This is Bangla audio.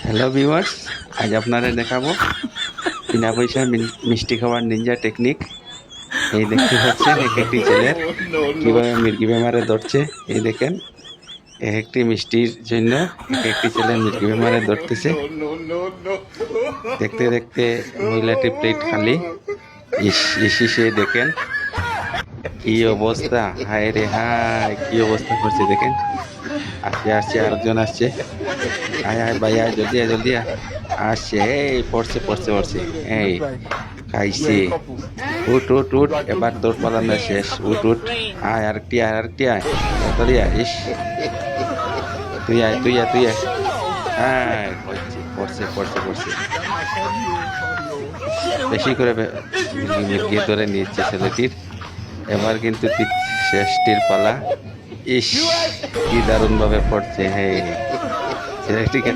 হ্যালো ভিউয়ার্স, আজ আপনাদের দেখাবো বিনা পয়সায় মিষ্টি খাওয়ার নিনজা টেকনিক। এই দেখতে পাচ্ছেন এক একটি ছেলের কিভাবে মির্গি বেমারে ধরছে। এই দেখেন, এক একটি মিষ্টির জন্য এক একটি ছেলে মির্গি বেমারে ধরতেছে। দেখতে দেখতে মহিলাটি প্লেট খালি। সে দেখেন কি অবস্থা, হায় রে হায়, কি অবস্থা করছে দেখেন। আসছে আসছে, আরেকজন আসছে। আয় আয় ভাই, আয় জলদি আয়, জলদি আয়। আসছে, এই পড়ছে পড়ছে পড়ছে, এই খাইছে। উঠ উঠ উঠ, এবার তোর পালানো শেষ। উঠ উঠ, আয় আরেকটি আয়, আরেকটি আয়, তাড়াতাড়ি আয়। ইস, তুই আয় তুই আয় তুই আয়। হ্যাঁ, পড়ছে পড়ছে পড়ছে। বেশি করে মির্গি ধরে নিচ্ছে ছেলেটির। এবার কিন্তু শেষটির পালা। ইস, কি দারুণ ভাবে পড়ছে। হ্যাঁ, ছেলেটিকে